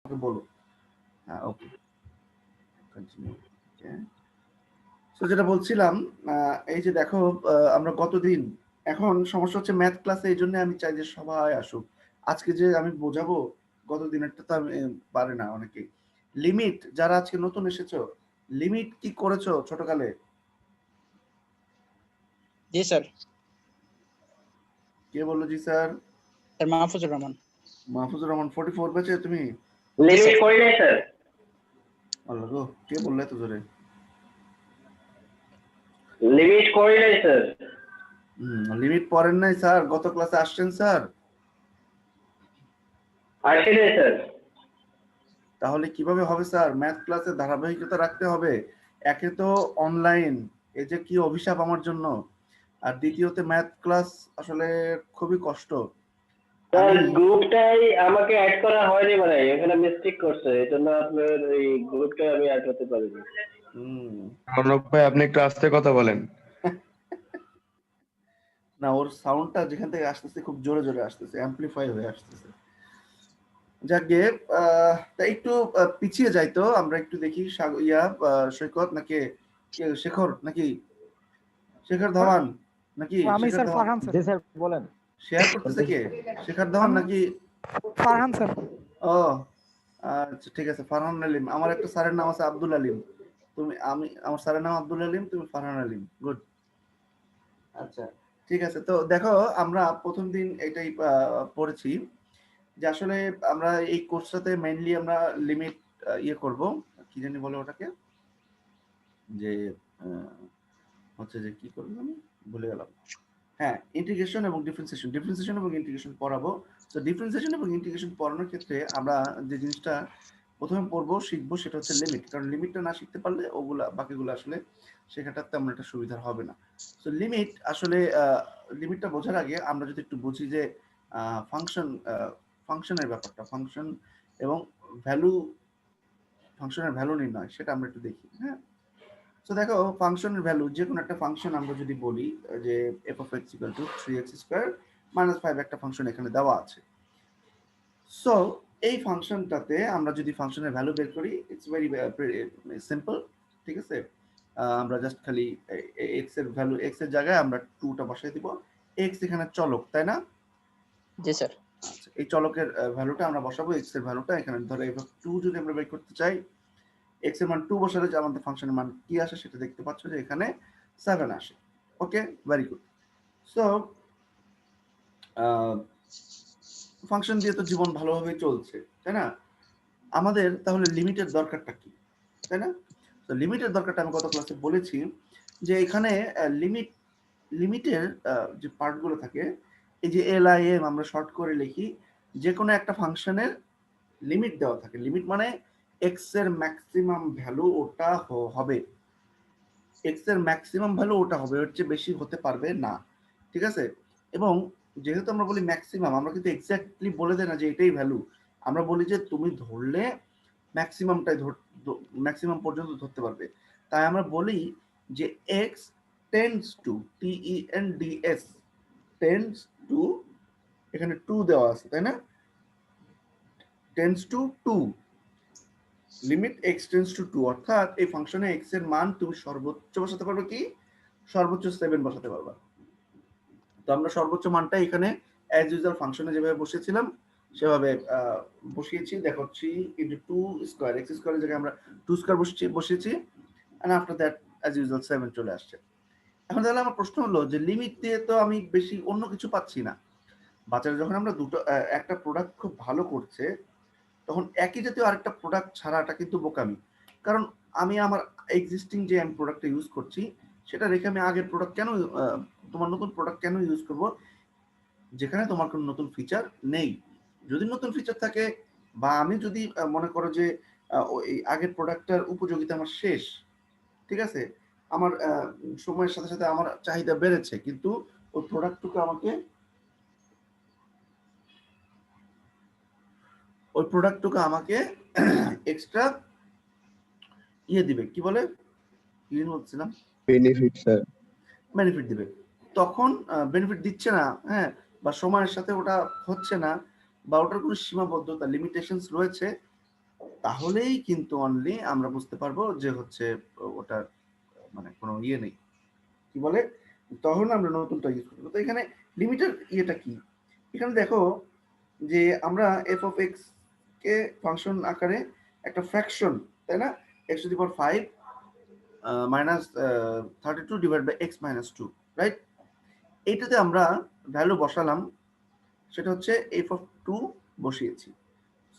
বলো। হ্যাঁ, ওকে, কন্টিনিউ। ওকে, সো যেটা বলছিলাম, এই যে দেখো, আমরা গতদিন, এখন সমস্যা হচ্ছে ম্যাথ ক্লাসে, এই জন্য আমি চাই যে সবাই আসুক। আজকে যে আমি বোঝাবো, গত দিনেরটা তো আমি পারে না অনেকেই। লিমিট, যারা আজকে নতুন এসেছো, লিমিট কি করেছো ছোটকালে? জি স্যার। কে বললো জি স্যার? স্যার মাহফুজুর রহমান। মাহফুজুর রহমান 44 ব্যাচে তুমি? লিমিট করি নাই স্যার। আল্লাহ গো, কে বললে এত জোরে? লিমিট করি নাই স্যার। লিমিট পড়েন নাই স্যার? গত ক্লাসে আসছেন স্যার? আসি নাই স্যার। তাহলে কিভাবে হবে স্যার? ম্যাথ ক্লাসে ধারাবাহিকতা রাখতে হবে। একে তো অনলাইন, এই যে কি অভিশাপ আমার জন্য, আর দ্বিতীয়তে ম্যাথ ক্লাস আসলে খুবই কষ্ট। স্যার আমি গ্রুপটাই আমাকে অ্যাড করা হয়নি, মানে এখানে মিস্টেক করছে, এই জন্য আপনার এই গ্রুপটাই আমি অ্যাড হতে পারিনি। অর্ণব ভাই, আপনি একটু আস্তে কথা বলেন। না, ওর সাউন্ডটা যেখান থেকে আসতেছে খুব জোরে জোরে আসতেছে, অ্যাম্পলিফাই হয়ে আসতেছে। যাকে তা একটু পিছিয়ে যাই তো, আমরা একটু দেখি সৈকত নাকি শেখর, নাকি শেখর ধাওয়ান, নাকি আমি শেখর স্যার ধাওয়ান ফারহান স্যার। জি স্যার বলেন। শেয়ার করতেছে কে? শেখর ধাওয়ান নাকি? ফারহান স্যার। ও আচ্ছা, ঠিক আছে, ফারহান আলিম। আমার একটা স্যারের নাম আছে আব্দুল আলিম। আমার স্যারের নাম আব্দুল আলিম, তুমি ফারহান আলিম। গুড। আচ্ছা, ঠিক আছে। তো দেখো, আমরা প্রথম দিন এটাই পড়েছি যে আসলে আমরা এই কোর্সটাতে মেইনলি আমরা লিমিট ইয়ে করব, কি জানি বলে ওটাকে, যে হচ্ছে যে কি করবো আমি ভুলে গেলাম। হ্যাঁ, ইন্টিগ্রেশন এবং ডিফারেন্সিয়েশন এবং ইন্টিগ্রেশন পড়াবো। তো ডিফারেন্সিয়েশন এবং ইন্টিগ্রেশন পড়ানোর ক্ষেত্রে আমরা যে জিনিসটা প্রথমে পড়বো, শিখবো, সেটা হচ্ছে লিমিট। কারণ লিমিটটা না শিখতে পারলে ওগুলা বাকিগুলো আসলে শেখাটা তেমন একটা সুবিধার হবে না। সো লিমিট আসলে, লিমিটটা বোঝার আগে আমরা যদি একটু বুঝি যে ফাংশনের ব্যাপারটা, ফাংশন এবং ভ্যালু, ফাংশনের ভ্যালু নির্ণয়, সেটা আমরা একটু দেখি। হ্যাঁ, তো দেখো, ফাংশনের ভ্যালু, যে কোনো একটা ফাংশন আমরা যদি বলি যে f of x equal to 3x square minus 5, একটা ফাংশন এখানে দেওয়া আছে। সো এই ফাংশনটাতে আমরা যদি ফাংশনের ভ্যালু বের করি, ইটস ভেরি সিম্পল। ঠিক আছে, আমরা জাস্ট খালি x এর ভ্যালু, x এর জায়গায় আমরা 2টা বসাই দিব। x এখানে চলক, তাই না? জি স্যার। আচ্ছা, এই চলকের ভ্যালুটা আমরা বসাবো, x এর ভ্যালুটা এখানে ধরো f of 2 যদি আমরা বের করতে চাই, x এর মান 2 বসালে যে আমাদের ফাংশনের মান কি আসে সেটা দেখতে পাচ্ছ যে এখানে 7 আসে। ওকে, ভেরি গুড। সো ফাংশন দিয়ে তো জীবন ভালোভাবে চলছে, তাই না? আমাদের তাহলে লিমিটের দরকারটা কি, তাই না? তো লিমিটের দরকারটা আমি গত ক্লাসে বলেছি যে এখানে লিমিটের যে পার্টগুলো থাকে, এই যে LIM আমরা শর্ট করে লিখি, যে কোনো একটা ফাংশনের লিমিট দেওয়া থাকে। লিমিট মানে এক্স এর ম্যাক্সিমাম ভ্যালু ওটা হবে, এক্স এর ম্যাক্সিমাম ভ্যালু ওটা হবে, ওর চেয়ে বেশি হতে পারবে না। ঠিক আছে, এবং যেহেতু আমরা বলি ম্যাক্সিমাম, আমরা কিন্তু এক্স্যাক্টলি বলে দেই না যে এটাই ভ্যালু। আমরা বলি যে তুমি ধরলে ম্যাক্সিমামটাই ম্যাক্সিমাম পর্যন্ত ধরতে পারবে। তাই আমরা বলি যে x tends two, TENDS, tends to, এখানে 2 দেওয়া আছে, তাই না? Tends to 2, limit x tends two 2, অর্থাৎ এই ফাংশনে এক্স এর মান তুমি সর্বোচ্চ বসাতে পারবে, কি সর্বোচ্চ 7 বসাতে পারবা। তো আমরা সর্বোচ্চ মানটা এখানে অ্যাজ ইউজুয়াল ফাংশনে যেভাবে বসিয়েছিলাম সেভাবে বসিয়েছি। দেখো 3 × 2 স্কয়ার, x স্কয়ারের জায়গায় আমরা 2 স্কয়ার বসিয়েছি, and after that as usual 7 চলে আসছে। এখন তাহলে আমার প্রশ্ন হলো যে লিমিট দিয়ে তো আমি বেশি অন্য কিছু পাচ্ছি না। বাজারে যখন আমরা একটা প্রোডাক্ট খুব ভালো করছে, তখন একই জাতীয় আরেকটা প্রোডাক্ট ছাড়াটা কিন্তু বোকামি। কারণ আমি আমার এক্সিস্টিং যে আমি প্রোডাক্টটা ইউজ করছি সেটা রেখে আমি আগের প্রোডাক্ট কেন, তোমার নতুন প্রোডাক্ট কেন ইউজ করব যেখানে তোমার কোনো নতুন ফিচার নেই? যদি নতুন ফিচার থাকে, বা আমি যদি মনে করো যে এই আগের প্রোডাক্টটার উপযোগিতা আমার শেষ, ঠিক আছে, আমার সময়ের সাথে সাথে আমার চাহিদা বেড়েছে, কিন্তু ওই প্রোডাক্টটুকু আমাকে এক্সট্রা ইয়ে দিবে, কি বলে, কি বলছিলাম, বেনিফিট স্যার। বেনিফিট দিবে। তখন বেনিফিট দিচ্ছে না, হ্যাঁ, বা সময়ের সাথে ওটা হচ্ছে না, বা ওটার কোনো সীমাবদ্ধতা, লিমিটেশনস রয়েছে, তাহলেই কিন্তু অনলি আমরা বুঝতে পারবো যে হচ্ছে ওটার মানে কোনো ইয়ে নেই, কি বলে, তখন আমরা নতুনটা ইউজ করবো। তো এখানে লিমিটের ইয়েটা কি, এখানে দেখো যে আমরা এফ অফ এক্স কে ফাংশন আকারে একটা ফ্র্যাকশন, তাই না, X to the power 5 minus 32 divide by x minus 2, right? এইটাতে আমরা ভ্যালু বসালাম, সেটা হচ্ছে এফ অফ 2 বসিয়েছি।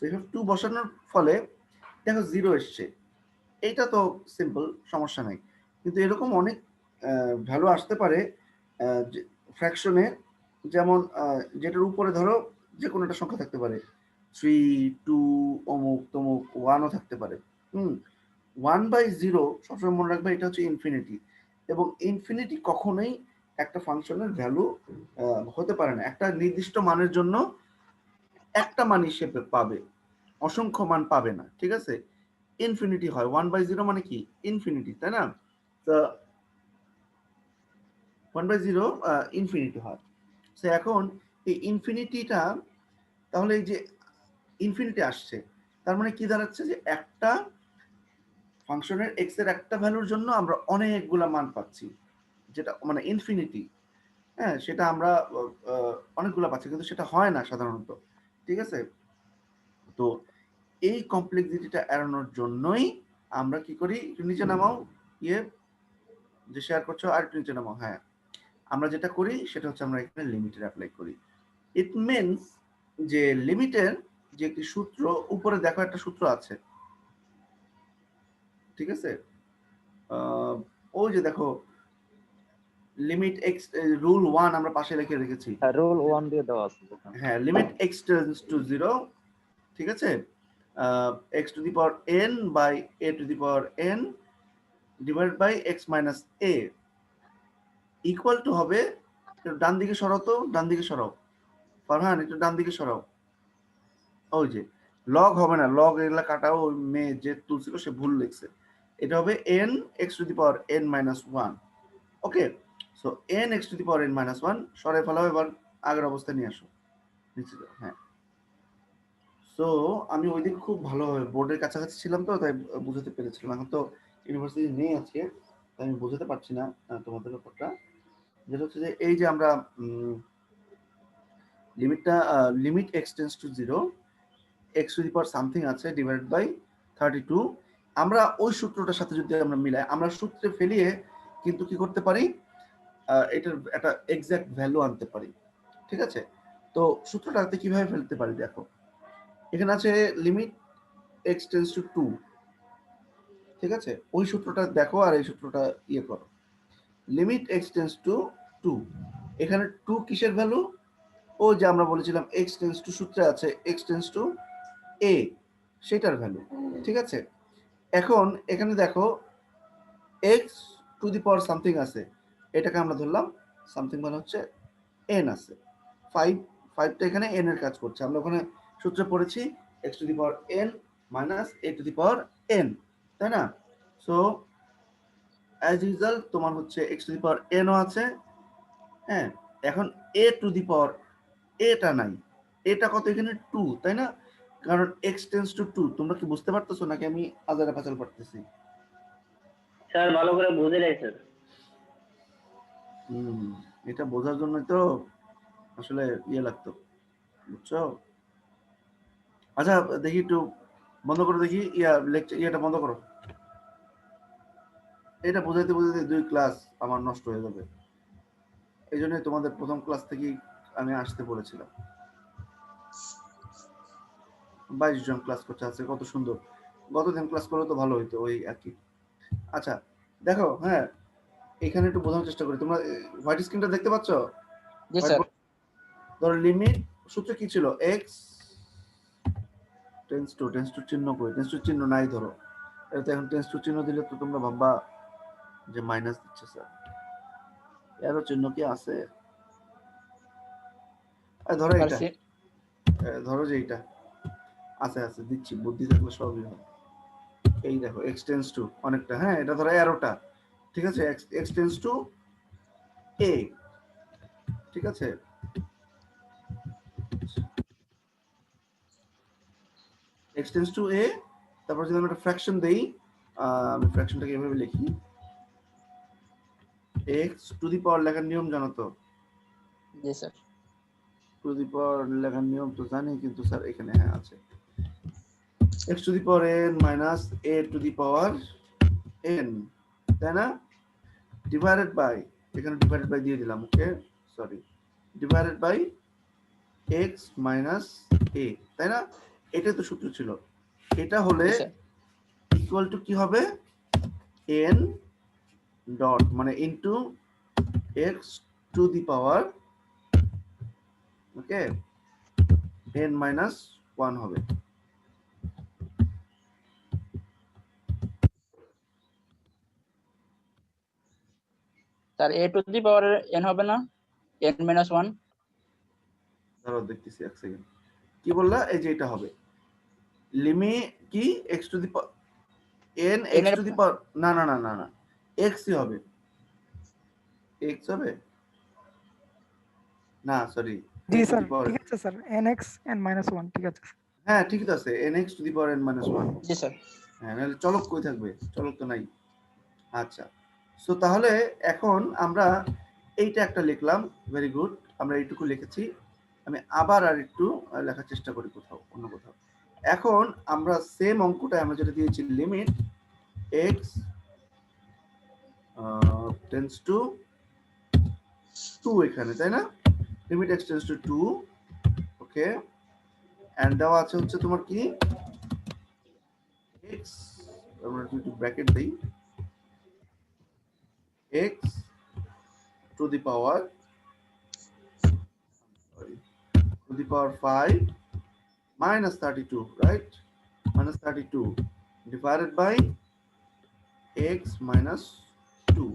এফ অফ 2 বসানোর ফলে দেখো 0 এসছে, এইটা তো সিম্পল, সমস্যা নাই। কিন্তু এরকম অনেক ভ্যালু আসতে পারে ফ্র্যাকশনে, যেমন যেটার উপরে ধরো যে কোনো একটা সংখ্যা থাকতে পারে, 3, 2, অমুক তমুক, 1ও থাকতে পারে। 1/0 সবসময় মনে রাখবে এটা হচ্ছে ইনফিনিটি, এবং ইনফিনিটি কখনোই একটা ফাংশনের ভ্যালু হতে পারে না। একটা নির্দিষ্ট মানের জন্য একটা মান হিসেবে পাবে, অসংখ্য মান পাবে না, ঠিক আছে? ইনফিনিটি হয়, 1/0 মানে কি ইনফিনিটি, তাই না? তো 1/0 ইনফিনিটি হয়। সো এখন এই ইনফিনিটিটা, তাহলে এই যে ইনফিনিটি আসছে, তার মানে কি দাঁড়াচ্ছে যে একটা ফাংশনের এক্স এর একটা ভ্যালুর জন্য আমরা অনেকগুলা মান পাচ্ছি, যেটা মানে ইনফিনিটি। হ্যাঁ, সেটা আমরা অনেকগুলা পাচ্ছি, কিন্তু সেটা হয় না সাধারণত, ঠিক আছে? তো এই কমপ্লেক্সিটিটা এড়ানোর জন্যই আমরা কি করি, একটু নিচে নামাও, ইয়ে যে শেয়ার করছো আর একটু নিচে নামাও। হ্যাঁ, আমরা যেটা করি সেটা হচ্ছে আমরা এখানে লিমিটের অ্যাপ্লাই করি। ইট মিনস যে লিমিটের যে একটি সূত্র, উপরে দেখো একটা সূত্র আছে, ঠিক আছে? ওই যে দেখো লিমিট এক্স, রুল 1 আমরা পাশে লিখে রেখেছি। হ্যাঁ, রুল 1 দিয়ে দেওয়া আছে এখানে। হ্যাঁ, লিমিট এক্স টেন্ডস টু 0, ঠিক আছে, x to the power n by a to the power n divide by x minus a equal to হবে, ডান দিকে সরাও তো, ডান দিকে সরাও ফারহান, একটু ডান দিকে সরাও। ওই যে লগ হবে না, লগ এগুলা কাটাও, ওই মেয়ে যে তুলছিল সে ভুল লিখছে, এটা হবে n x to the power n minus 1। Okay, so n x to the power n minus 1 সরাই ফেলাও, এবার আগের অবস্থায় নিয়ে আসো, নিচে যাও। হ্যাঁ, সো আমি ওই দিন খুব ভালোভাবে বোর্ডের কাছাকাছি ছিলাম, তো তাই বুঝাতে পেরেছিলাম। এখন তো ইউনিভার্সিটি নেই আজকে, তাই আমি বুঝাতে পারছি না তোমাদের ব্যাপারটা। যেটা হচ্ছে যে এই যে আমরা লিমিটটা, limit x tends to 0, x to the power something আছে ডিভাইডেড বাই 32, আমরা ওই সূত্রটার সাথে যদি আমরা মিলাই, আমরা সূত্রে ফেলিয়ে কিন্তু কি করতে পারি, এটার একটা এক্সাক্ট ভ্যালু আনতে পারি, ঠিক আছে? তো সূত্রটাতে কিভাবে ফেলতে পারি দেখো, এখানে আছে লিমিট এক্স টেন্ডস টু 2, ঠিক আছে? ওই সূত্রটা দেখো আর এই সূত্রটা ইয়ে করো, লিমিট এক্স টেন্ডস টু 2, এখানে 2 কিসের ভ্যালু, ও যে আমরা বলেছিলাম এক্স টেন্ডস টু সূত্রে আছে এক্স টেন্ডস টু a, সেটার ভ্যালু, ঠিক আছে? এখন এখানে দেখো x to the power something আছে, এটাকে আমরা ধরলাম সামথিং মানে হচ্ছে n আছে 5, 5টা এখানে n এর কাজ করছে। আমরা ওখানে সূত্রে পড়েছি x two the power n minus a to the power n, তাই না? সো অ্যাজ ইউজুয়াল তোমার হচ্ছে x two the power n ও আছে। হ্যাঁ, এখন a টু দি পাওয়ার এটা নাই, এটা কত এখানে 2, তাই না? কারণ x টেন্ডস টু 2, তোমরা কি বুঝতে পারতেছো নাকি আমি আজারা পাচাল পারতেছি? স্যার ভালো করে বুঝে নাই স্যার। এটা বোঝার জন্য তো আসলে ইয়ে লাগতো, বুঝছো? আচ্ছা দেখি একটু বন্ধ করো, দেখি লেকচার ইয়েটা বন্ধ করো, এটা বোঝাইতে বোঝাইতে 2 ক্লাস আমার নষ্ট হয়ে যাবে। এই জন্য তোমাদের প্রথম ক্লাস থেকেই আমি আসতে বলেছিলাম। 22 জন ক্লাস করছে, আছে কত সুন্দর। গতদিন ক্লাস করলে তো ভালো হইতো, ওই আর কি। আচ্ছা দেখো, হ্যাঁ এখানে একটু বোঝানোর চেষ্টা করি, তোমরা হোয়াইট স্ক্রিনটা দেখতে পাচ্ছ? জি স্যার। ধরো লিমিট সূত্র কি ছিল, এক্স টেন্স টু চিহ্ন করি, টেন্স টু চিহ্ন নাই, ধরো এটা এখন টেন্স টু চিহ্ন দিলে তো তোমরা ভাববা যে মাইনাস দিচ্ছে স্যার, এরও চিহ্ন কি আছে? ধরো এটা, ধরো যে এইটা আছে, আছে দিচ্ছি, বুদ্ধি থাকলে সবই হয়। এই দেখো এক্স টেন্স টু অনেকটা, হ্যাঁ এটা ধরো এরোটা, ঠিক আছে, এক্স টেন্স টু এ, ঠিক আছে? এক্স টেন্স টু এ, তারপর যদি আমি একটা ফ্র্যাকশন দেই, আমি ফ্র্যাকশনটাকে এভাবে লিখি, এক্স টু দি পাওয়ার লেখার নিয়ম জানো তো? জি স্যার। টু দি পাওয়ার লেখার নিয়ম তো জানি, কিন্তু স্যার এখানে হ্যাঁ আছে, x to the power n minus a to the power n, তাই না? ডিভাইডেড বাই, এখানে ডিভাইডেড বাই দিয়ে দিলাম, okay sorry, divided by x minus a, তাই না? এটাই তো সূত্র ছিল। এটা হলে জি স্যার। ইকুয়াল টু কি হবে, এন ডট মানে into x to the power, okay, n minus one হবে। Sir a to the power n হবে না, এন মাইনাস ওয়ান? দাঁড়াও দেখতেছি এক সেকেন্ড, কি বললা? এই যে এটা হবে লিমিট কি, x to the power n x to the power, না না না না না, এক্সই হবে, এক্স হবে না, সরি, জি স্যার, ঠিক আছে স্যার, nx n -1 ঠিক আছে। হ্যাঁ ঠিক আছে, N x to the power n minus one. G sir. হ্যাঁ, নাহলে চলক কই থাকবে, চলক তো নাই। আচ্ছা, সো তাহলে এখন আমরা এইটা একটা লিখলাম, ভেরি গুড, আমরা এইটুকু লিখেছি। আমি আবার আর একটু লেখার চেষ্টা করি কোথাও, অন্য কোথাও। এখন আমরা সেম অঙ্কটা আমরা যেটা দিয়েছি, লিমিট এক্স টেন্স টু 2 এখানে, তাই না? Limit X tends to 2, okay, and দেওয়া আছে হচ্ছে তোমার কি, এক্স, আমরা একটু ব্র্যাকেট দেই, x to the power, sorry, to the power 5 minus 32, right? Minus 32 divided by x minus 2.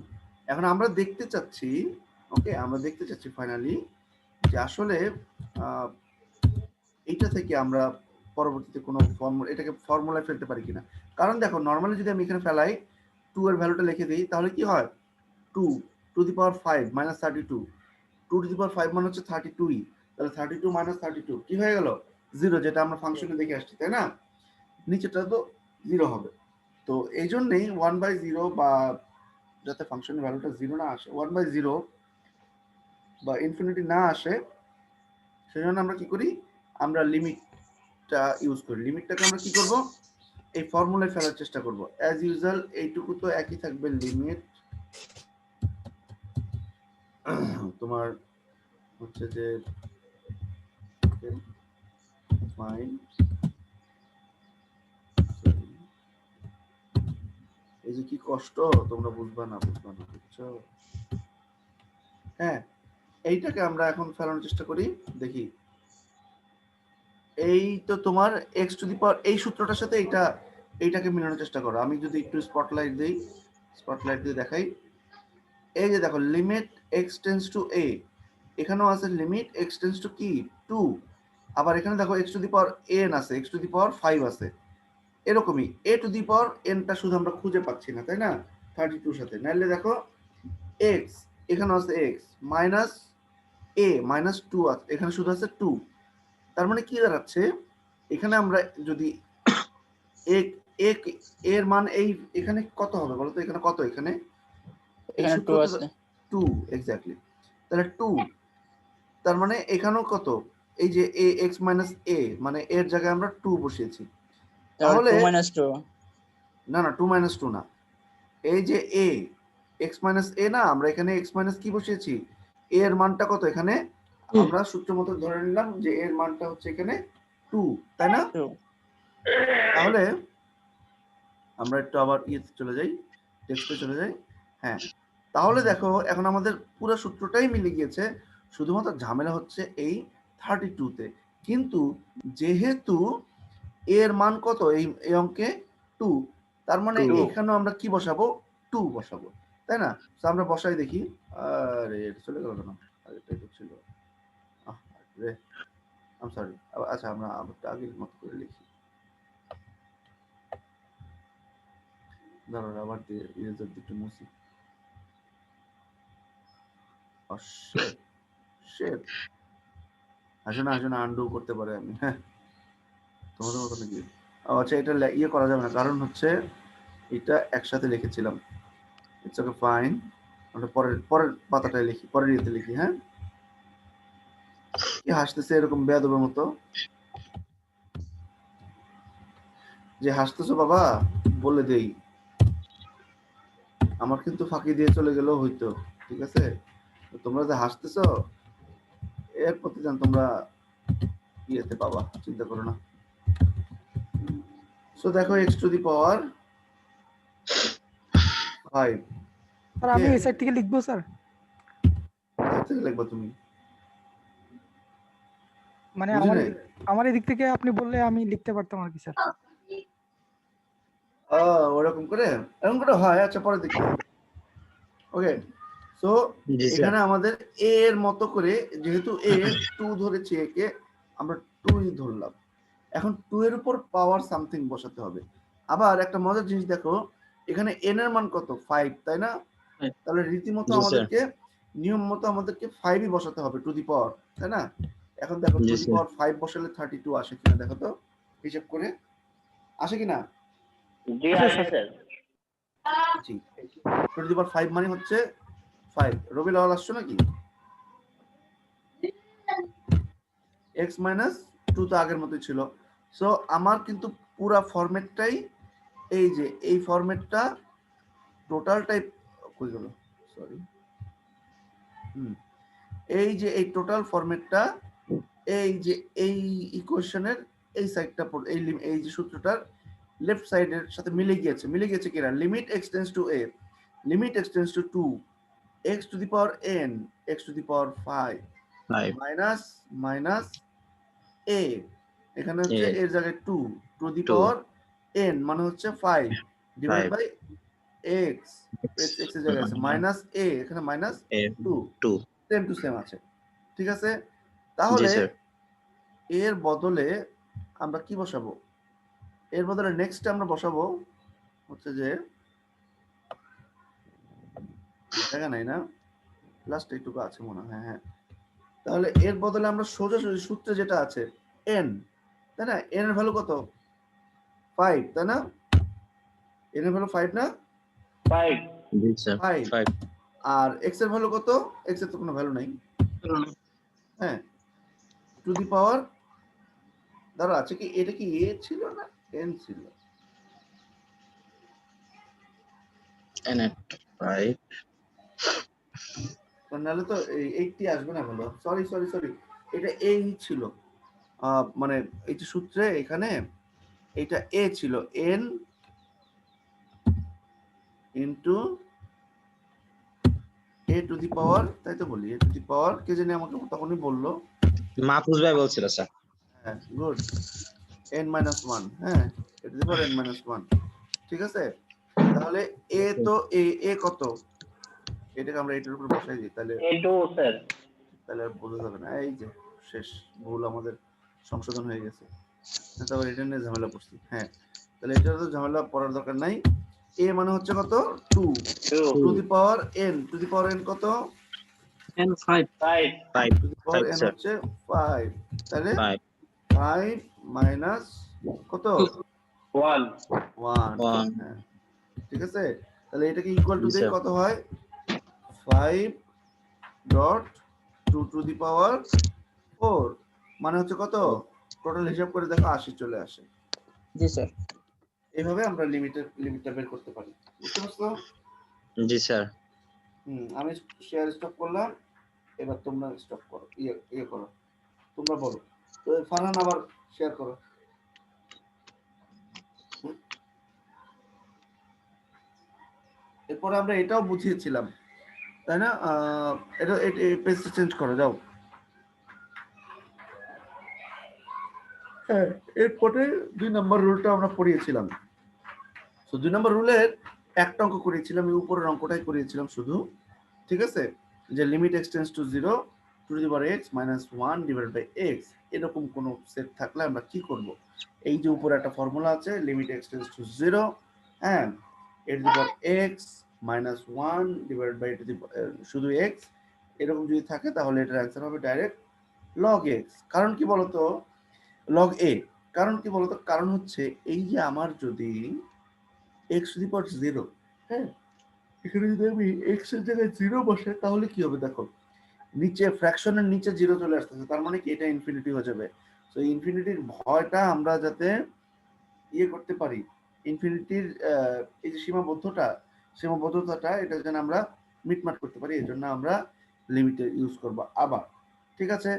এখন আমরা দেখতে চাচ্ছি, ওকে, আমরা দেখতে চাচ্ছি ফাইনালি যে আসলে এইটা থেকে আমরা পরবর্তীতে কোনো ফর্মুলা, এটাকে ফর্মুলায় ফেলতে পারি কিনা। কারণ দেখো, নর্মালি যদি আমি এখানে ফেলাই 2 এর ভ্যালুটা লিখে দিই, তাহলে কি হয়, 2 to the power 5 minus 32, 2 to the power 5 মানে হচ্ছে 32ই, তাহলে 32 minus 32 কি হয়ে গেল, 0, যেটা আমরা ফাংশনে দেখে আসছি, তাই না? নিচেটা তো 0 হবে। তো এই জন্যই 1/0, বা যাতে ফাংশনের ভ্যালুটা 0 না আসে, 1/0 বা ইনফিনিটি না আসে, সেজন্য আমরা কি করি, আমরা লিমিটটা ইউজ করি। লিমিটটাকে আমরা কি করব, এই ফর্মুলায় ফেলার চেষ্টা করব। অ্যাজ ইউজুয়াল এইটুকু তো একই থাকবে, লিমিট তোমার হচ্ছে যে ফাইন, এই যে কি কষ্ট, তোমরা বুঝবা না বুঝছো? হ্যাঁ, এইটাকে আমরা এখন ফেলানোর চেষ্টা করি, দেখি। এই তো তোমার এক্স টু দি পাওয়ার, এই সূত্রটার সাথে এইটাকে মিলানোর চেষ্টা করো। আমি যদি একটু স্পটলাইট দিই, স্পটলাইট দিয়ে দেখাই, এই যে দেখো, লিমিট এক্স টেন্স টু এ, এখানেও আছে লিমিট এক্স টেন্স টু কি 2, আবার এখানে দেখো x to the power N আছে, এক্স টু দি পাওয়ার 5 আছে, এরকমই এ টু দি পাওয়ার এনটা শুধু আমরা খুঁজে পাচ্ছি না, তাই না? 32 সাথে নাইলে দেখো এক্স, এখানে আছে এক্স মাইনাস এ মাইনাস 2 আছে, এখানে শুধু আছে 2। তার মানে কি দাঁড়াচ্ছে, এখানে আমরা যদি এক এক এর মান এই এখানে কত হবে বলো তো, এখানে কত, এখানে এখানে 2 আছে। 2 এক্স্যাক্টলি, তাহলে 2, তার মানে এখানেও কত, এই যে এ এক্স মাইনাস এ, মানে এর জায়গায় আমরা 2 বসিয়েছি, তাহলে 2 মাইনাস 2, না না 2 মাইনাস 2 না, এই যে এ এক্স মাইনাস এ না, আমরা এখানে এক্স মাইনাস কি বসিয়েছি, এ এর মানটা কত, এখানে আমরা সূত্র মতো ধরে নিলাম যে এর মানটা হচ্ছে এখানে 2, তাই না? 2। তাহলে আমরা একটু আবার ইয়েতে চলে যাই, টেক্সটে চলে যাই। হ্যাঁ, তাহলে দেখো এখন আমাদের পুরো সূত্রটাই মিলে গিয়েছে, শুধুমাত্র ঝামেলা হচ্ছে এই 32 তে। কিন্তু যেহেতু এর মান কত এই অঙ্কে 2, তার মানে 2 এখানেও আমরা কি বসাবো, 2 বসাবো, তাই না? তো আমরা বসাই দেখি, আরে এটা চলে গেল কেন, এটাই তো ছিল, রে আই সরি। আচ্ছা, আমরা আগের মতো করে লিখি, দাঁড়াও আবার দিয়ে ইরেজার দিকটা মুছি। শিট শিট, আসলে আনডু করতে পারে আমি, হ্যাঁ তোমাদের মতো নাকি? আচ্ছা এটা ইয়ে করা যাবে না, কারণ হচ্ছে এটা একসাথে লিখেছিলাম। ইটস ওকে ফাইন, আমরা পরের পরের পাতাটায় লিখি, পরের ইয়েতে লিখি। হ্যাঁ, কি হাসতেছে এরকম বেয়াদবের মতো? যে হাসতেছো বাবা বলে দেই, আমার কিন্তু ফাঁকি দিয়ে চলে গেলেও হইতো, ঠিক আছে? তো তোমরা যে হাসতেছো এর প্রতিদান তোমরা ইয়েতে পাবা, চিন্তা করো না। সো দেখো x two the power 5, sir আমি এই সাইড থেকে লিখবো স্যার, থেকে লিখবা তুমি? মানে বুঝি নাই। আমার এদিক থেকে আপনি বললে আমি লিখতে পারতাম আর কি স্যার। ওরকম করে, এরকম করে হয়। আচ্ছা পরে দেখি। ওকে, সো জি স্যার। এখানে আমাদের a এর মতো করে, যেহেতু a 2 ধরেছি, a কে আমরা 2 ধরলাম। এখন 2 এর উপর পাওয়ার সামথিং বসাতে হবে। আবার একটা মজার জিনিস দেখো, এখানে n এর মান কত? 5, তাই না? তাহলে রীতিমতো জি স্যার। আমাদেরকে, নিয়ম মতো আমাদেরকে 5 ই বসাতে হবে টু দি পাওয়ার, তাই না? এখন দেখো জি টু দি স্যার। পাওয়ার 5 বসালে 32 আসে কিনা দেখো তো, হিসাব করে আসে কিনা? জি আচ্ছা, আসে sir. G, two the power 5 মানে হচ্ছে 5। রবি লাল আসছো নাকি? x মাইনাস 2 তো আগের মতোই ছিল। সো আমার কিন্তু পুরা ফরম্যাটটাই এই যে এই ফরম্যাটটা, টোটাল টাইপ কই গেল, সরি, এই যে এই টোটাল ফরম্যাটটা, এই যে এই ইকুয়েশনের এই সাইডটা, এই যে সূত্রটার লেফট সাইডের সাথে মিলে গিয়েছে। মিলে গিয়েছে কিনা? Limit x tends two a, limit x tends two 2, x two the power n, x two the power 5 minus minus a, এখানে হচ্ছে এর জায়গায় 2 টু দি পাওয়ার n মানে হচ্ছে 5 ডিভাইড বাই x, x এর জায়গায় আছে মাইনাস a, এখানে মাইনাস 2, সেম টু সেম আছে, ঠিক আছে? তাহলে এর বদলে আমরা কি বসাবো? এর বদলে নেক্সট আমরা বসাবো হচ্ছে যে, জায়গা নাই না, লাস্ট এইটুকু আছে মনে হয়। হ্যাঁ, তাহলে এর বদলে আমরা সোজাসুজি সূত্রে যেটা আছে n, তাই না? n এর ভ্যালু কত? 5, তাই না? n এর ভ্যালু 5 না? 5 জি স্যার। 5। আর x এর ভ্যালু কত? x এর তো কোনো ভ্যালু নাই। হ্যাঁ, টু দি পাওয়ার, ধরো আছে কি, এটা কি a ছিল না n ছিল? নাহলে তো এই 80 আসবে না হলো। সরি সরি সরি, এটা a ছিল। মানে এই যে সূত্রে এখানে এটা a ছিল, n into a to the power, তাই তো বলি, a টু দি পাওয়ার, কে জানি আমাকে তখনই বললো। মাহফুজ ভাই বলছিল স্যার। হ্যাঁ, গুড, n মাইনাস 1। হ্যাঁ, a to the power n minus 1, ঠিক আছে? তাহলে a তো a কত? এটাকে আমরা এটার উপর বসাই দিই, তাহলে A2 স্যার। তাহলে আর বোঝা যাবে না। এই যে শেষ, ভুল আমাদের সংশোধন হয়ে গেছে। তারপর এটা নিয়ে ঝামেলা পড়ছি। হ্যাঁ, তাহলে এটা তো ঝামেলা পড়ার দরকার নাই। a মানে হচ্ছে কত? 2 to the power n, two the power n কত? and 5 5 two the power n হচ্ছে 5, তাহলে 5 মাইনাস কত? 1 1। হ্যাঁ, ঠিক আছে? তাহলে এটাকে ইকুয়াল টু দিয়ে কত হয়? 5 ডট 2 টু দি পাওয়ার 4 মানে হচ্ছে কত? টোটাল হিসাব করে দেখো 80 চলে আসে। জি স্যার। এইভাবে আমরা লিমিটটা বের করতে পারি। বুঝতে পারছো? জি স্যার। আমি শেয়ার স্টপ করলাম, এবার তোমরা স্টপ করো, ইয়ে করো, তোমরা বলো। তো ফারহান আবার শেয়ার করো। এরপরে আমরা এটাও বুঝিয়েছিলাম, তাই না? এটা পেজটা চেঞ্জ করো, যাও। হ্যাঁ, এরপরে 2 নম্বর রুলটা আমরা পড়িয়েছিলাম। তো 2 নম্বর রুলের একটা অঙ্ক করিয়েছিলাম, এই উপরের অঙ্কটাই করিয়েছিলাম শুধু, ঠিক আছে? যে limit x tends to 0 to the power x minus 1 divided by x, এরকম কোন সেট থাকলে আমরা কি করব? এই যে উপরে একটা ফর্মুলা আছে, limit x tends to 0 and a to the power x minus 1 divided by শুধু x, এরকম যদি থাকে তাহলে এটার অ্যান্সার হবে ডাইরেক্ট log x। কারণ কি বলতো? log a, কারণ কি বলতো, কারণ হচ্ছে এই যে আমার যদি এক্স টু দি পাওয়ার 0, হ্যাঁ, এখানে যদি আমি এক্স এর জায়গায় 0 বসে তাহলে কি হবে দেখো, নিচে ফ্র্যাকশনের নিচে 0 চলে আসতেছে, তার মানে কি এটা ইনফিনিটি হয়ে যাবে। তো ইনফিনিটির ভয়টা আমরা যাতে ইয়ে করতে পারি, ইনফিনিটির এই যে সীমাবদ্ধতাটা এটা যেন আমরা মিটমাট করতে পারি, এই জন্য আমরা লিমিটের ইউজ করব আবার। ঠিক আছে,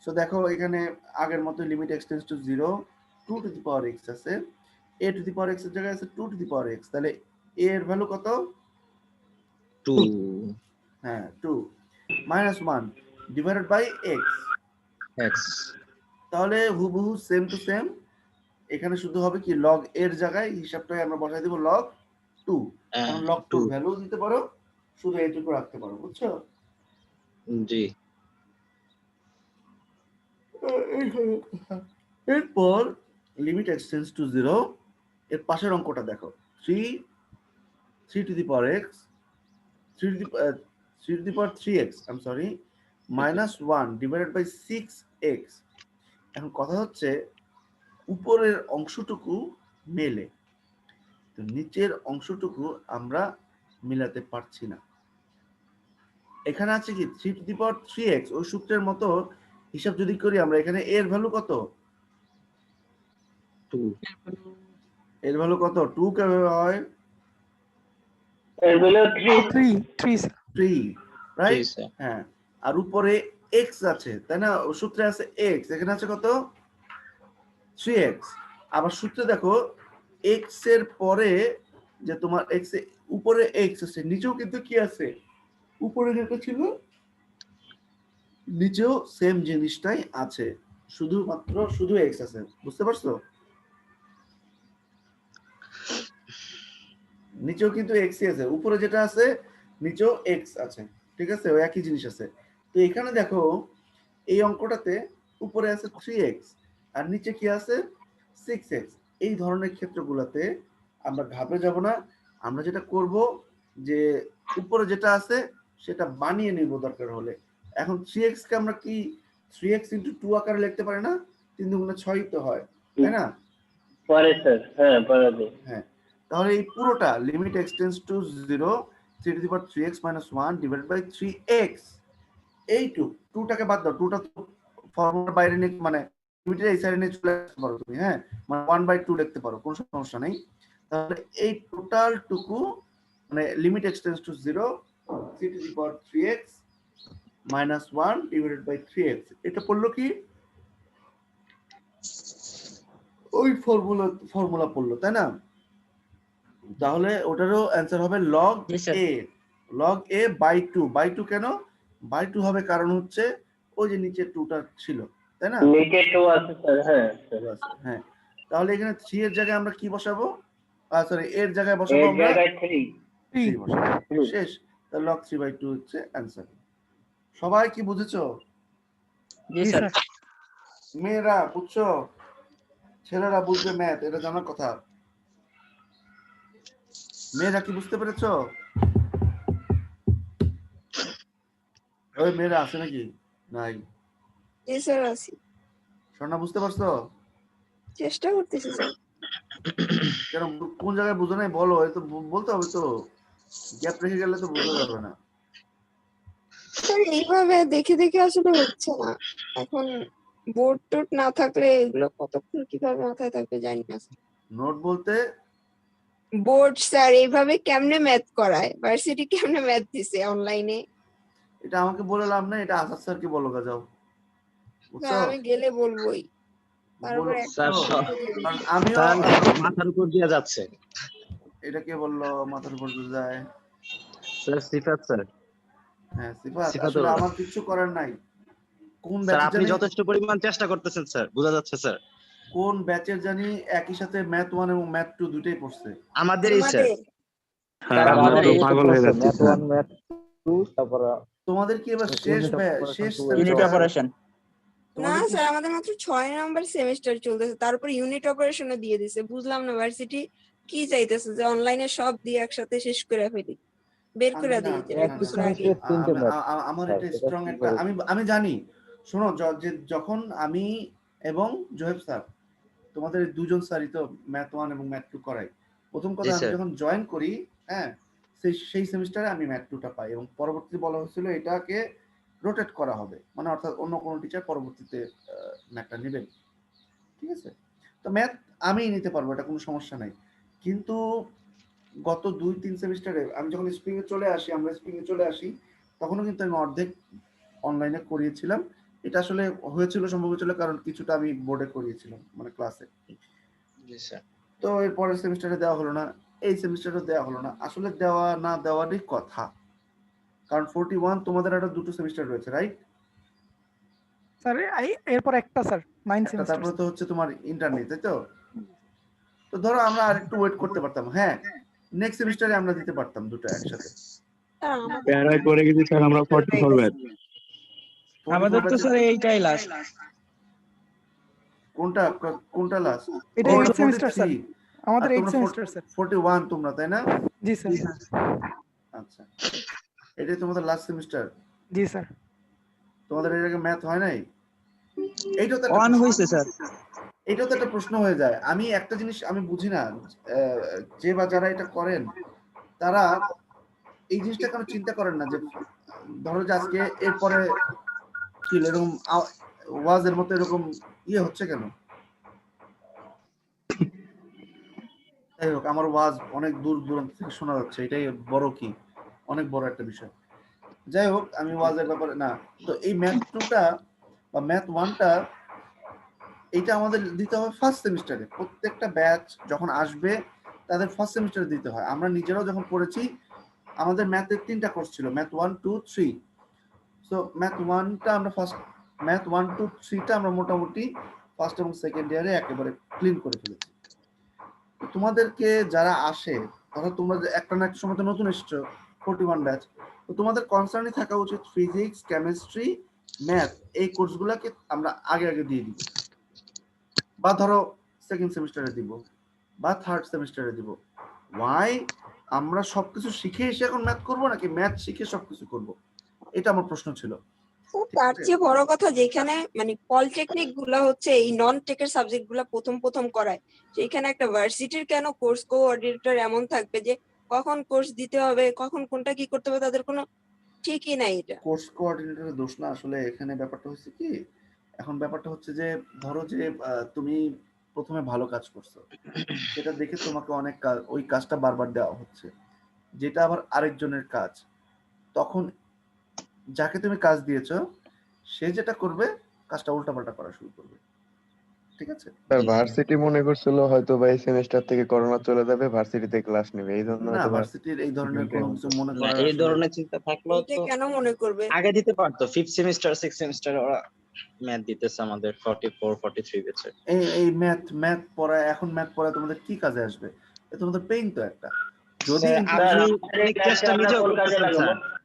সো দেখো এখানে আগের মতো limit extends to 0, 2 to the power x আছে, a to the power x এর জায়গায় আছে 2 টু দি পাওয়ার x, তাহলে a এর ভ্যালু কত? 2 হ্যাঁ 2 minus 1 divided by x, x তাহলে হুবহু সেম টু সেম, এখানে শুধু হবে কি লগ এর জায়গায় হিসাবটাই আমরা বসাই দিব log 2, কারণ log 2 2 ভ্যালু দিতে পারো, শুধু এইটুকু রাখতে পারো, বুঝছো? জি এরপর লিমিট এক্সটেন্ডস টু 0, এর পাশের অঙ্কটা দেখো, 3 to the power x, 3 to the power 3x, I am sorry, minus 1 divided by 6x। এখন কথা হচ্ছে উপরের অংশটুকু মেলে, তো নিচের অংশটুকু আমরা মিলাতে পারছি না। এখানে আছে কি 3 টু দি পাওয়ার 3x, ওই সূত্রের মতো হিসাব যদি করি আমরা, এখানে এর ভ্যালু কত? 2 এর ভ্যালু কত? 2 কিভাবে হয়? এর ভ্যালু 3 3 স্যার। 3, রাইট? জি স্যার হ্যাঁ, আর উপরে x আছে, তাই না? ও সূত্রে আছে x, এখানে আছে কত? 3x। আবার সূত্রে দেখো x এর পরে যে তোমার x এর উপরে x আছে, নিচেও কিন্তু কি আছে? উপরে যেটা ছিল নিচেও সেম জিনিসটাই আছে, শুধুমাত্র শুধু x আছে, বুঝতে পারছো? নিচেও কিন্তু x ই আছে, উপরে যেটা আছে নিচেও x আছে, ঠিক আছে, ওই একই জিনিস আছে। তো এখানে দেখো এই অঙ্কটাতে উপরে আছে 3x আর নিচে কি আছে? 6x। এই ধরনের ক্ষেত্রগুলোতে আমরা ঘাবড়ে যাব না, আমরা যেটা করব যে উপরে যেটা আছে সেটা বানিয়ে নিব দরকার হলে। এখন 3x কে আমরা কি 3x ইনটু 2 আকারে লিখতে পারি না? 3 দুগুণে 6 তো হয়, তাই না? পরে স্যার, হ্যাঁ পরে দিই। হ্যাঁ, তাহলে এই পুরোটা limit extends to 0, 3 to the power 3x minus 1 divided by 3x, এই 2টাকে বাদ দাও, 2টা তো ফর্মুলার বাইরে নিয়ে মানে লিমিটের এই সাইডে নিয়ে চলে আসতে পারো তুমি, হ্যাঁ, মানে 1/2 লিখতে পারো, কোনো সমস্যা নেই। তাহলে এই টোটাল টুকু মানে limit extends to 0, 3 to the power 3x minus 1 divided by 3x, এটা পড়লো কি ওই ফর্মুলা পড়লো, তাই না? তাহলে ওটারও অ্যান্সার হবে log জি sir. a, log a by 2, by 2 কেন বাই 2 হবে? কারণ হচ্ছে ওই যে নিচে 2টা ছিল, তাই না? নিচে 2 আছে স্যার, হ্যাঁ হ্যাঁ, তাহলে এখানে 3 এর জায়গায় আমরা কি বসাবো? সরি, এর জায়গায় এর বসাবো আমরা জায়গায় 3 3 বসাবো, শেষ। তাহলে log 3/2 হচ্ছে অ্যান্সার। সবাই কি বুঝেছো? জি জি স্যার। স্যার। মেয়েরা বুঝছো? ছেলেরা বুঝবে ম্যাথ, এটা জানার কথা। মেয়েরা কি বুঝতে পেরেছো? ওই মেয়েরা আছে নাকি? নাই। জি স্যার আছি, স্বর্ণা বুঝতে পারছো? চেষ্টা করতেছি স্যার। কেন, কোন জায়গায় বুঝো নাই বলো, এই তো বলতে হবে তো, গ্যাপ রেখে গেলে তো বোঝা যাবে না। স্যার এইভাবে দেখে দেখে আসলে হচ্ছে না, এখন বোর্ড টোড না থাকলে এগুলো কতক্ষণ কিভাবে মাথায় থাকবে জানি না। নোট বলতে বোর্ড স্যার এইভাবে কেমনে ম্যাথ করায়, ভার্সিটি কেমনে ম্যাথ দিছে অনলাইনে? এটা আমাকে বলে লাভ নাই, এটা আসাদ স্যারকে বলো, যাও, বুঝছো? আমি গেলে বলবোই, তারপরে বলো, স্যার কারণ আমিও স্যার মাথার উপর দিয়ে যাচ্ছে এটা কে বললো মাথার উপর দিয়ে যায়? স্যার সিফাত স্যার হ্যাঁ সিফাত, সিফাতুর আসলে রহমান। আমার কিছু করার নাই। কোন স্যার ব্যাচের আপনি জানি, যথেষ্ট পরিমাণ চেষ্টা করতেছেন স্যার, বোঝা যাচ্ছে স্যার। কোন ব্যাচের জানি একই সাথে ম্যাথ 1 এবং ম্যাথ 2 দুটেই পড়ছে। আমাদেরই স্যার। আমাদের স্যার আমরা আমাদের তো এই পাগল হয়ে যাচ্ছি স্যার। তোমাদের কি এবার শেষ শেষ ইউনিট semester? অপারেশন। না তোমাদের কি স্যার, আমাদের মাত্র 6 নাম্বার সেমিস্টার চলতেছে, তারপর ইউনিট অপারেশনে দিয়ে দিছে। বুঝলাম না ভার্সিটি কি চাইতেছে, যে অনলাইনে সব দিয়ে একসাথে শেষ করে ফেলি, বের করে দিই যে এক বছর আগে। আমার এটা স্ট্রং একটা, আমি জানি, শোনো, যখন আমি এবং জোহেব স্যার তোমাদের এই দুজন স্যারই তো ম্যাথ 1 এবং ম্যাথ 2 করাই। প্রথম কথা জি, আমি স্যার। যখন জয়েন করি, হ্যাঁ, সেই সেমিস্টারে আমি ম্যাথ 2টা পাই এবং পরবর্তীতে বলা হয়েছিল এটাকে রোটেট করা হবে, মানে অর্থাৎ অন্য কোনো টিচার পরবর্তীতে ম্যাথটা নেবেন। ঠিক আছে, তো ম্যাথ আমিই নিতে পারবো, এটা কোনো সমস্যা নাই। কিন্তু গত 2-3 সেমিস্টারে আমি যখন স্প্রিং এ চলে আসি, আমরা স্প্রিং এ চলে আসি, তখনও কিন্তু আমি অর্ধেক অনলাইনে করিয়েছিলাম। এটা আসলে হয়েছিল, সম্ভব হয়েছিল কারণ কিছুটা আমি বোর্ডে করিয়েছিলাম, মানে ক্লাসে। জি স্যার। তো এর পরের সেমিস্টারে দেওয়া হলো না, এই সেমিস্টারে দেওয়া হলো না। আসলে দেওয়া না দেওয়ারই কথা, কারণ 41 তোমাদের একটা দুটো সেমিস্টার রয়েছে, রাইট? স্যার এরপর একটা স্যার 9 একটা, সেমিস্টার। তারপরে তো হচ্ছে তোমার ইন্টারনেট, তাই তো? তো ধরো আমরা আরেকটু ওয়েট করতে পারতাম, হ্যাঁ, নেক্সট সেমিস্টারে আমরা দিতে পারতাম দুটো একসাথে। স্যার আমাদের প্যারায় পড়ে গেছি স্যার আমরা 44 ব্যাচ। আমাদের তো 44 স্যার এইটাই লাস্ট। কোনটা কোনটা লাস্ট? এটা 8 সেমিস্টার স্যার, আমাদের 8 সেমিস্টার স্যার। 41 তোমরা, তাই না? জি স্যার। আচ্ছা, এটাই তোমাদের লাস্ট সেমিস্টার? জি স্যার। তোমাদের এর আগে ম্যাথ হয় নাই? এইটাও তো একটা অন প্রশ্ন। হয়েছে স্যার। এটাও তো একটা প্রশ্ন হয়ে যায়। আমি একটা জিনিস আমি বুঝি না, যে বা যারা এটা করেন তারা এই জিনিসটা কেন চিন্তা করেন না যে ধরো যে আজকে এরপরে কি হলো, এরকম ওয়াজের মতো এরকম ইয়ে হচ্ছে কেন? যাই হোক, আমার ওয়াজ অনেক দূর দূরান্ত থেকে শোনা যাচ্ছে, এটাই বড় কি, অনেক বড় একটা বিষয়। যাই হোক, আমি ওয়াজের ব্যাপারে না। তো এই ম্যাথ 2টা বা ম্যাথ 1টা এটা আমাদের দিতে হবে ফার্স্ট সেমিস্টারে। প্রত্যেকটা ব্যাচ যখন আসবে তাদের ফার্স্ট সেমিস্টারে দিতে হয়। আমরা নিজেরাও যখন পড়েছি, আমাদের ম্যাথের 3টা কোর্স ছিল, ম্যাথ 1, 2, 3। সো ম্যাথ 1টা আমরা ফার্স্ট, ম্যাথ 1, 2, 3টা আমরা মোটামুটি ফার্স্ট এবং সেকেন্ড ইয়ারে একেবারে ক্লিন করে ফেলেছি। তোমাদেরকে যারা আসে, ধরো তোমরা যে একটা না একটা সময় তো নতুন এসেছো, 41 ব্যাচ, তো তোমাদের কনসার্নই থাকা উচিত ফিজিক্স, কেমিস্ট্রি, ম্যাথ, এই কোর্সগুলোকে আমরা আগে আগে দিয়ে দিব, বা ধরো সেকেন্ড সেমিস্টারে দিব বা থার্ড সেমিস্টারে দিব। ওয়াই? আমরা সবকিছু শিখে এসে এখন ম্যাথ করবো নাকি ম্যাথ শিখে সবকিছু করব? এটা আমার প্রশ্ন ছিল। তার চেয়ে বড় কথা, যেখানে মানে পলিটেকনিক গুলা হচ্ছে এই নন টেকের সাবজেক্ট গুলা প্রথম করায়, সেখানে একটা ভার্সিটির কেন কোর্স কোঅর্ডিনেটর এমন থাকবে যে কখন কোর্স দিতে হবে, কখন কোনটা কি করতে হবে, তাদের কোনো ঠিকই নাই। এটা কোর্স কোঅর্ডিনেটরের দোষ না, আসলে এখানে ব্যাপারটা হচ্ছে কি, এখন ব্যাপারটা হচ্ছে যে ধরো যে তুমি প্রথমে ভালো কাজ করছো, সেটা দেখে তোমাকে অনেক কাজ, ওই কাজটা বারবার দেওয়া হচ্ছে, যেটা আবার আরেকজনের কাজ। তখন যাকে তুমি কাজ দিয়েছো সে যেটা করবে, কাজটা উল্টাপাল্টা করা শুরু করবে। ঠিক আছে? স্যার ভার্সিটি মনে করছিল হয়তো বা এই সেমিস্টার থেকে করোনা চলে যাবে, ভার্সিটিতে ক্লাস নেবে, এই জন্য না, হয়তো বা ভার্সিটির এই ধরনের কোনো কিছু মনে না, করার এই আসলে ধরনের চিন্তা থাকলেও এটা তো কেন মনে করবে? আগে দিতে পারতো। 5th সেমিস্টার 6th সেমিস্টারে ওরা ম্যাথ দিতেছে আমাদের 44 43 ব্যাচে। এই ম্যাথ পড়া, এখন ম্যাথ পড়া তোমাদের কি কাজে আসবে? এ তোমাদের পেইন তো একটা। যদি স্যার ইন্টার- আপনি আমাদের এই অনেক ক্লাসটা চেষ্টা আমরা নিজেও কোন কাজে করতেছেন লাগাবো? স্যার।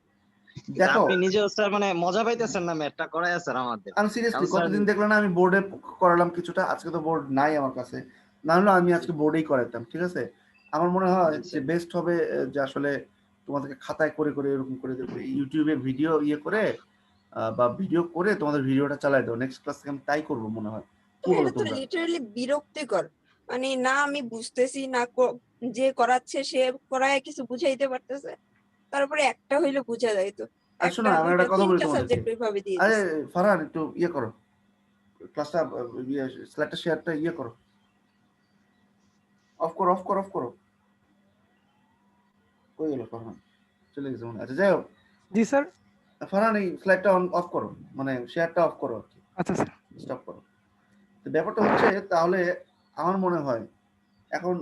দেখো, আপনি নিজেও স্যার মানে মজা পাইতেছেন না ম্যাথটা করায় স্যার আমাদের। আমি সিরিয়াসলি কারণ স্যার কতদিন দেখলাম না, আমি বোর্ডে করালাম কিছুটা, আজকে তো বোর্ড নাই আমার কাছে, না হলে আমি আজকে বোর্ডেই করাতাম। ঠিক আছে, আমার মনে হয় জি, যে স্যার। বেস্ট হবে যে আসলে তোমাদেরকে খাতায় করে করে এরকম করে ইউটিউবে ভিডিও ইয়ে করে বা ভিডিও করে তোমাদের ভিডিওটা চালাই দাও। নেক্সট ক্লাস থেকে আমি তাই করবো মনে হয়। কি বলো এটা তো তোমরা? লিটারালি বিরক্তিকর। মানে না আমি বুঝতেছি না, যে করাচ্ছে সে করায় কিছু বুঝাইতে পারতেছে, তারপরে একটা হইলে বুঝা যায় তো। আর শোনো, একটা আমি দুইটা একটা কথা বলি তিনটা তোমাদেরকে। সাবজেক্ট ওইভাবে দিয়ে আরে দিচ্ছে। ফারহান, একটু ইয়ে করো, ক্লাসটা স্লাইডটা শেয়ারটা ইয়ে করো, অফ করো, অফ করো, অফ করো। কই গেল ফারহান? চলে গেছে মনে হয়। আচ্ছা, যাই হোক, জি স্যার। ফারহান এই স্লাইডটা অফ করো, মানে শেয়ারটা অফ করো আর কি, আচ্ছা স্যার। স্টপ করো। তো ব্যাপারটা হচ্ছে, তাহলে আমার মনে হয় এখন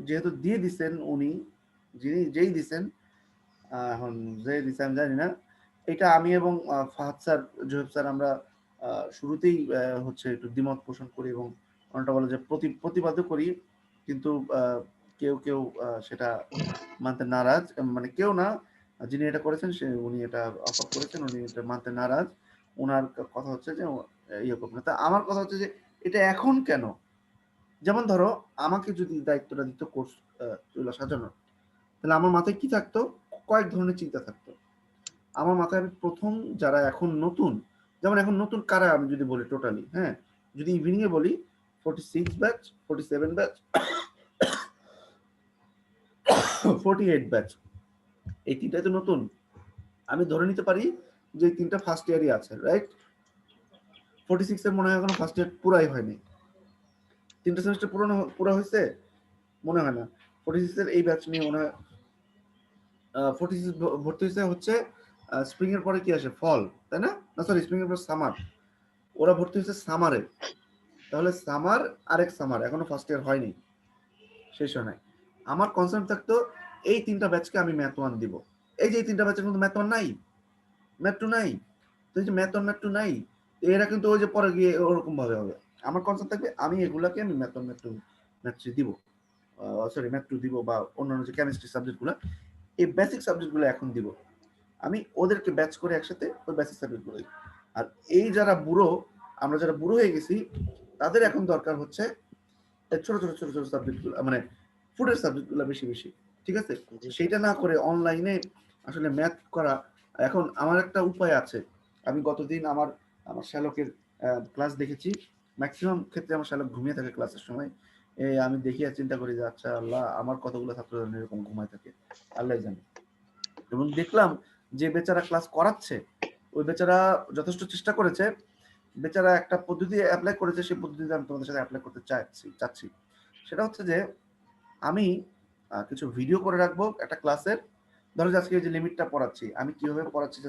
যেহেতু দিয়ে দিছেন উনি, যেই দিছেন, এখন যে দিছে আমি জানি না, এটা আমি এবং ফাহাদ স্যার, জোহেব স্যার, আমরা শুরুতেই হচ্ছে একটু দ্বিমত পোষণ করি এবং অনেকটা বলে যে প্রতিবাদও করি, কিন্তু কেউ কেউ সেটা মানতে নারাজ, মানে কেউ না, যিনি এটা করেছেন উনি এটা অফার করেছেন, উনি এটা মানতে নারাজ। ওনার কথা হচ্ছে যে ইয়ে করবেন না। তা আমার কথা হচ্ছে যে এটা এখন কেন? যেমন ধরো আমাকে যদি দায়িত্বটা দিত কোর্স চুলা সাজানোর, তাহলে আমার মাথায় কি থাকতো, কয়েক ধরনের চিন্তা থাকতো। আমার মাথায় আমি প্রথম যারা এখন নতুন, যেমন এখন নতুন কারা আমি যদি বলি টোটালি, হ্যাঁ, যদি ইভিনিং এ বলি 46 ব্যাচ, 47 ব্যাচ, 48 ব্যাচ। এই তিনটাই তো নতুন। আমি ধরে নিতে পারি যে এই তিনটা ফার্স্ট ইয়ারই আছে, রাইট? 46 এর মনে হয় এখনো ফার্স্ট ইয়ার পুরাই হয়নি। তিনটা সেমিস্টার পুরো হয়েছে মনে হয় না। 46 এর এই ব্যাচ নিয়ে মনে হয় 46 ভর্তি হচ্ছে স্প্রিং এর পরে কি আসে, ফল, তাই না? না সরি, স্প্রিং এর পর সামার। ওরা ভর্তি হচ্ছে সামারে। তাহলে সামার আরেক সামার, এখনো ফার্স্ট ইয়ার হয়নি, শেষ হয় নাই। আমার কনসার্ন থাকতো এই তিনটা ব্যাচকে আমি ম্যাথ 1 দিব। এই যে এই তিনটা ব্যাচের মধ্যে ম্যাথ 1 নাই, ম্যাথ 2 নাই, তো এই যে ম্যাথ 1 ম্যাথ 2 নাই, এরা কিন্তু ওই যে পরে গিয়ে ওরকম ভাবে হবে। আমার কনসার্ন থাকবে আমি এগুলাকে আমি ম্যাথ 1 ম্যাথ 2 ম্যাথ 3 দিব, সরি ম্যাথ 2 দিব, বা অন্যান্য যে কেমিস্ট্রি সাবজেক্টগুলো, এই বেসিক সাবজেক্টগুলো এখন দিব। আমি ওদেরকে ব্যাচ করে একসাথে ওই বেসিক সাবজেক্টগুলো। আর এই যারা বুড়ো, আমরা যারা বুড়ো হয়ে গেছি, তাদের এখন দরকার হচ্ছে ছোট ছোট ছোট ছোট সাবজেক্টগুলো, মানে ফুডের সাবজেক্টগুলো বেশি বেশি, ঠিক আছে? সেইটা না করে অনলাইনে আসলে ম্যাথ করা। এখন আমার একটা উপায় আছে। আমি গতদিন আমার শ্যালকের ক্লাস দেখেছি। ম্যাক্সিমাম ক্ষেত্রে আমার শ্যালক ঘুমিয়ে থাকে ক্লাসের সময়। আমি দেখি আর চিন্তা করি যে আচ্ছা আল্লাহ, আমার কতগুলো ছাত্র এরকম ঘুমায় থাকে, আল্লাহ জানে। এবং দেখলাম যে বেচারা ক্লাস করাচ্ছে, ওই বেচারা যথেষ্ট চেষ্টা করেছে, বেচারা একটা পদ্ধতি অ্যাপ্লাই করেছে, সেই পদ্ধতিতে আমি তোমাদের সাথে অ্যাপ্লাই করতে চাচ্ছি। সেটা হচ্ছে যে আমি কিছু ভিডিও করে রাখবো একটা ক্লাসের। ধরো আজকে যে লিমিটটা পড়াচ্ছি, আমি কিভাবে পড়াচ্ছি,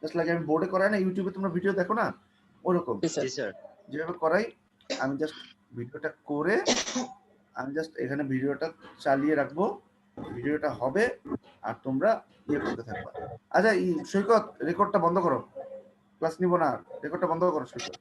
জাস্ট লাগে আমি বোর্ডে করাই না, ইউটিউবে তোমরা ভিডিও দেখো না, ওরকম জি স্যার। যেভাবে করাই আমি জাস্ট ভিডিওটা করে আমি জাস্ট এখানে ভিডিওটা চালিয়ে রাখবো, ভিডিওটা হবে আর তোমরা ইয়ে করতে থাকবা। আচ্ছা সৈকত, রেকর্ডটা বন্ধ করো, ক্লাস নিব না, রেকর্ডটা বন্ধ করো সৈকত।